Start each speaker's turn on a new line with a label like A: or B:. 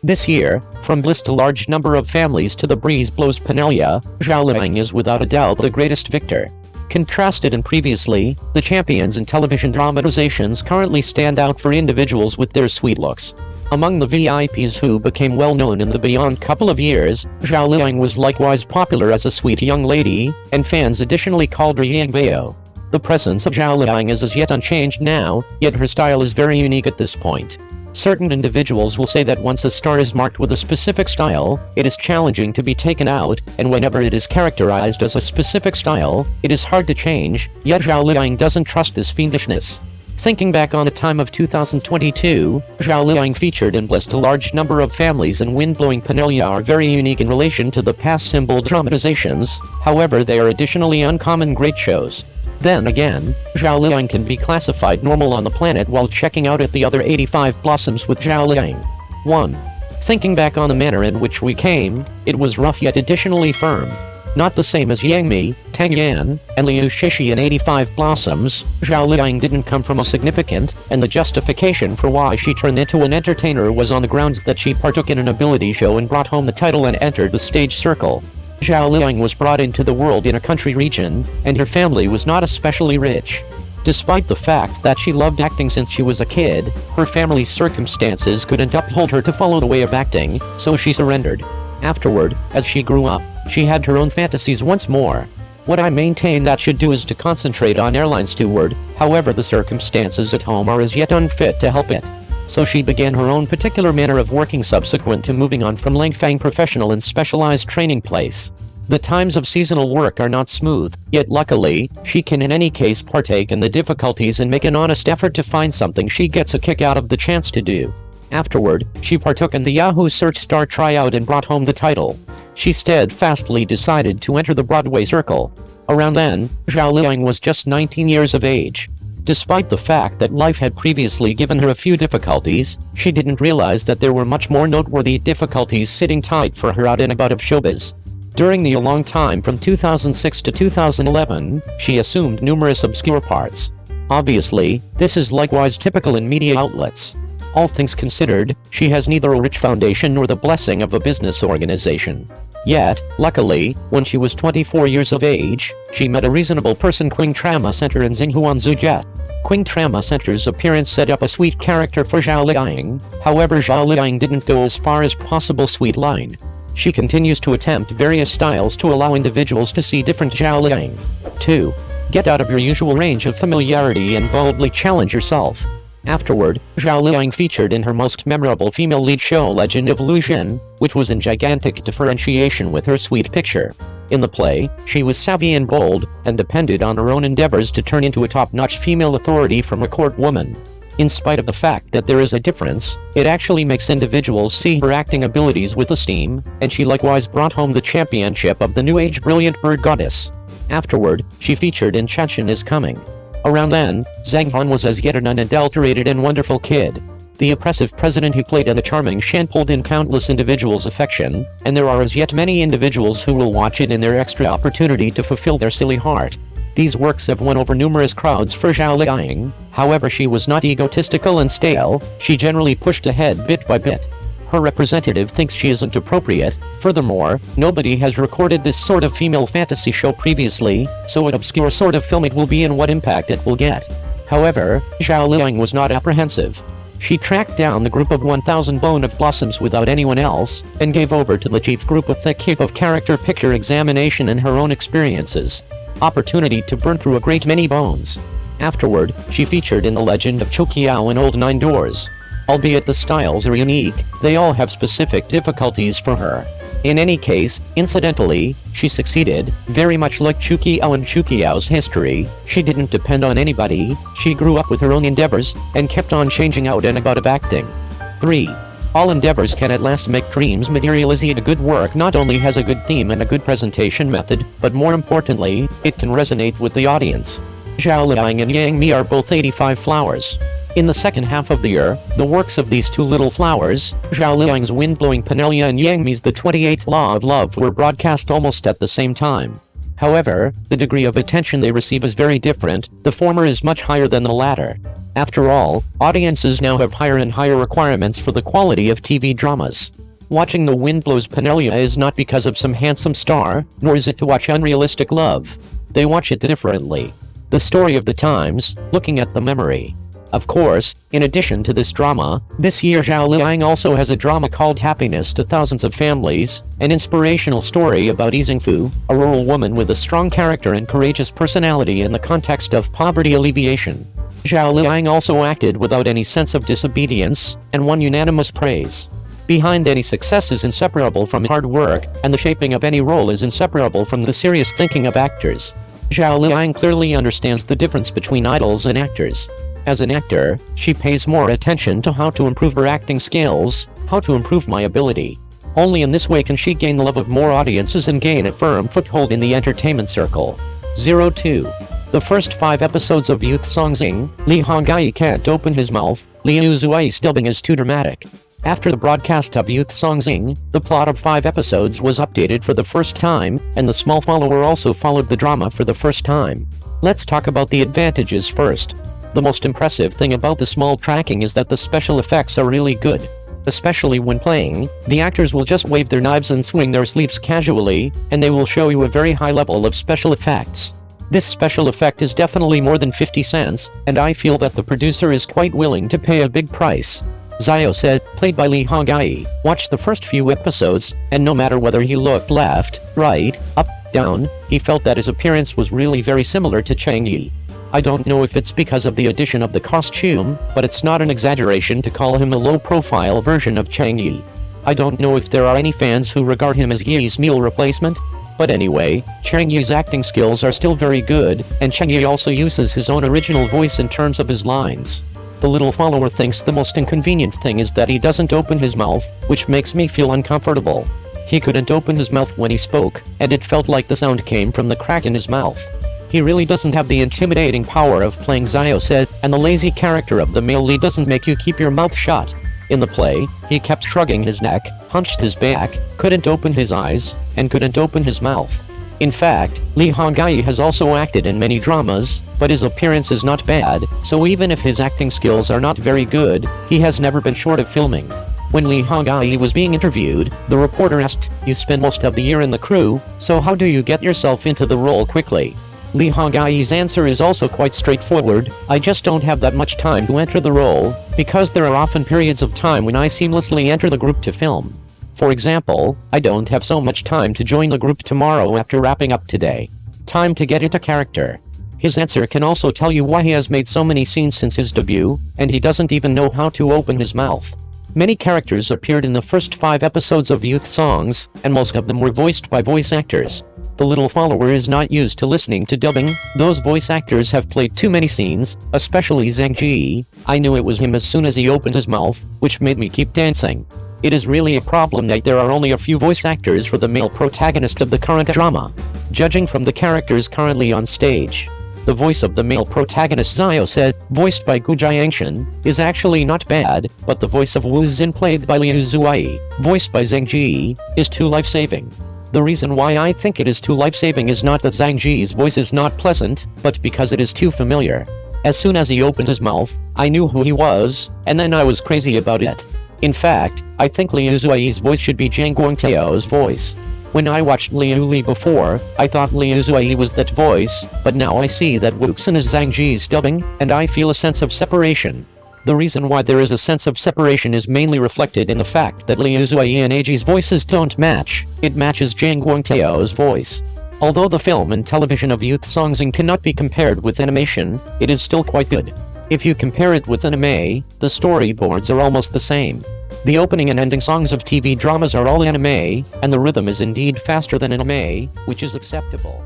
A: This year, from bliss to large number of families to the breeze blows Penelia, Zhao Liying is without a doubt the greatest victor. Contrasted and previously, the champions in television dramatizations currently stand out for individuals with their sweet looks. Among the VIPs who became well known in the beyond couple of years, Zhao Liying was likewise popular as a sweet young lady, and fans additionally called her Yang Bao. The presence of Zhao Liying is as yet unchanged now, yet her style is very unique at this point. Certain individuals will say that once a star is marked with a specific style, it is challenging to be taken out, and whenever it is characterized as a specific style, it is hard to change, yet Zhao Liying doesn't trust this fiendishness. Thinking back on the time of 2022, Zhao Liying featured in bliss to large number of families and wind-blowing Penelia are very unique in relation to the past symbol dramatizations, however they are additionally uncommon great shows. Then again, Zhao Liying can be classified normal on the planet while checking out at the other 85 blossoms with Zhao Liying. 1. Thinking back on the manner in which we came, it was rough yet additionally firm. Not the same as Yang Mi, Tang Yan, and Liu Xueyi in 85 blossoms, Zhao Liying didn't come from a significant, and the justification for why she turned into an entertainer was on the grounds that she partook in an ability show and brought home the title and entered the stage circle. Zhao Liying was brought into the world in a country region, and her family was not especially rich. Despite the fact that she loved acting since she was a kid, her family's circumstances couldn't uphold her to follow the way of acting, so she surrendered. Afterward, as she grew up, she had her own fantasies once more. What I maintain that should do is to concentrate on airline steward, however the circumstances at home are as yet unfit to help it. So she began her own particular manner of working subsequent to moving on from Langfang Professional and Specialized Training Place. The times of seasonal work are not smooth, yet luckily, she can in any case partake in the difficulties and make an honest effort to find something she gets a kick out of the chance to do. Afterward, she partook in the Yahoo Search Star tryout and brought home the title. She steadfastly decided to enter the Broadway circle. Around then, Zhao Liying was just 19 years of age. Despite the fact that life had previously given her a few difficulties, she didn't realize that there were much more noteworthy difficulties sitting tight for her out and about of showbiz. During the long time from 2006 to 2011, she assumed numerous obscure parts. Obviously, this is likewise typical in media outlets. All things considered, she has neither a rich foundation nor the blessing of a business organization. Yet, luckily, when she was 24 years of age, she met a reasonable person Qing Trauma Center in Xinghuan Zhujiat. Qing Trauma Center's appearance set up a sweet character for Zhao Liying, however Zhao Liying didn't go as far as possible sweet line. She continues to attempt various styles to allow individuals to see different Zhao Liying. 2. Get out of your usual range of familiarity and boldly challenge yourself. Afterward, Zhao Liying featured in her most memorable female lead show Legend of Liu Xueyi, which was in gigantic differentiation with her sweet picture. In the play, she was savvy and bold, and depended on her own endeavors to turn into a top-notch female authority from a court woman. In spite of the fact that there is a difference, it actually makes individuals see her acting abilities with esteem, and she likewise brought home the championship of the New Age Brilliant Bird Goddess. Afterward, she featured in Chanchan is Coming. Around then, Zhang Han was as yet an unadulterated and wonderful kid. The oppressive president who played in the charming Shan pulled in countless individuals' affection, and there are as yet many individuals who will watch it in their extra opportunity to fulfill their silly heart. These works have won over numerous crowds for Zhao Liying, however she was not egotistical and stale, she generally pushed ahead bit by bit. Her representative thinks she isn't appropriate. Furthermore, nobody has recorded this sort of female fantasy show previously, so what obscure sort of film it will be and what impact it will get. However, Zhao Liying was not apprehensive. She tracked down the group of 1,000 bone of blossoms without anyone else, and gave over to the chief group a thick heap of character picture examination and her own experiences. Opportunity to burn through a great many bones. Afterward, she featured in the Legend of Chokiao and Old Nine Doors. Albeit the styles are unique, they all have specific difficulties for her. In any case, incidentally, she succeeded, very much like Chukiao and Chukiao's history. She didn't depend on anybody, she grew up with her own endeavors, and kept on changing out and about of acting. 3. All endeavors can at last make dreams materialize. A good work not only has a good theme and a good presentation method, but more importantly, it can resonate with the audience. Zhao Liying and Yang Mi are both 85 flowers. In the second half of the year, the works of these two little flowers, Zhao Liying's Wind-Blowing Penelia and Yang Mi's The 28th Law of Love, were broadcast almost at the same time. However, the degree of attention they receive is very different. The former is much higher than the latter. After all, audiences now have higher and higher requirements for the quality of TV dramas. Watching The Wind Blows Penelia is not because of some handsome star, nor is it to watch unrealistic love. They watch it differently. The story of the times, looking at the memory. Of course, in addition to this drama, this year Zhao Liying also has a drama called Happiness to Thousands of Families, an inspirational story about Yizhengfu, a rural woman with a strong character and courageous personality in the context of poverty alleviation. Zhao Liying also acted without any sense of disobedience, and won unanimous praise. Behind any success is inseparable from hard work, and the shaping of any role is inseparable from the serious thinking of actors. Zhao Liying clearly understands the difference between idols and actors. As an actor, she pays more attention to how to improve her acting skills, how to improve my ability. Only in this way can she gain the love of more audiences and gain a firm foothold in the entertainment circle. 02. The first 5 episodes of Youth Song Xing, Li Honggai can't open his mouth, Liu Xueyi's dubbing is too dramatic. After the broadcast of Youth Song Xing, the plot of 5 episodes was updated for the first time, and the small follower also followed the drama for the first time. Let's talk about the advantages first. The most impressive thing about the small tracking is that the special effects are really good. Especially when playing, the actors will just wave their knives and swing their sleeves casually, and they will show you a very high level of special effects. This special effect is definitely more than 50 cents, and I feel that the producer is quite willing to pay a big price. Zhao said, played by Li Honggai, watched the first few episodes, and no matter whether he looked left, right, up, down, he felt that his appearance was really very similar to Chang Yi. I don't know if it's because of the addition of the costume, but it's not an exaggeration to call him a low-profile version of Chang Yi. I don't know if there are any fans who regard him as Yi's meal replacement, but anyway, Chang Yi's acting skills are still very good, and Chang Yi also uses his own original voice in terms of his lines. The little follower thinks the most inconvenient thing is that he doesn't open his mouth, which makes me feel uncomfortable. He couldn't open his mouth when he spoke, and it felt like the sound came from the crack in his mouth. He really doesn't have the intimidating power of playing, Zhao said, and the lazy character of the male lead doesn't make you keep your mouth shut. In the play, he kept shrugging his neck, hunched his back, couldn't open his eyes, and couldn't open his mouth. In fact, Li Honggai has also acted in many dramas, but his appearance is not bad, so even if his acting skills are not very good, he has never been short of filming. When Li Honggai was being interviewed, the reporter asked, "You spend most of the year in the crew, so how do you get yourself into the role quickly?" Li Honggai's answer is also quite straightforward: "I just don't have that much time to enter the role, because there are often periods of time when I seamlessly enter the group to film. For example, I don't have so much time to join the group tomorrow after wrapping up today. Time to get into character." His answer can also tell you why he has made so many scenes since his debut, and he doesn't even know how to open his mouth. Many characters appeared in the first 5 episodes of Youth Songs, and most of them were voiced by voice actors. The little follower is not used to listening to dubbing. Those voice actors have played too many scenes, especially Zhang Ji. I knew it was him as soon as he opened his mouth, which made me keep dancing. It is really a problem that there are only a few voice actors for the male protagonist of the current drama. Judging from the characters currently on stage, the voice of the male protagonist, Zhao said, voiced by Gu Jiangshan, is actually not bad, but the voice of Wu Xin, played by Liu Xueyi, voiced by Zhang Ji, is too life-saving. The reason why I think it is too life-saving is not that Zhang Ji's voice is not pleasant, but because it is too familiar. As soon as he opened his mouth, I knew who he was, and then I was crazy about it. In fact, I think Liu Xueyi's voice should be Zhang Guangtao's voice. When I watched Liu Li before, I thought Liu Xueyi was that voice, but now I see that Wu Xin is Zhang Ji's dubbing, and I feel a sense of separation. The reason why there is a sense of separation is mainly reflected in the fact that Liu Xueyi and AG's voices don't match. It matches Zhang Guangtao's voice. Although the film and television of Youth Song Xing cannot be compared with animation, it is still quite good. If you compare it with anime, the storyboards are almost the same. The opening and ending songs of TV dramas are all anime, and the rhythm is indeed faster than anime, which is acceptable.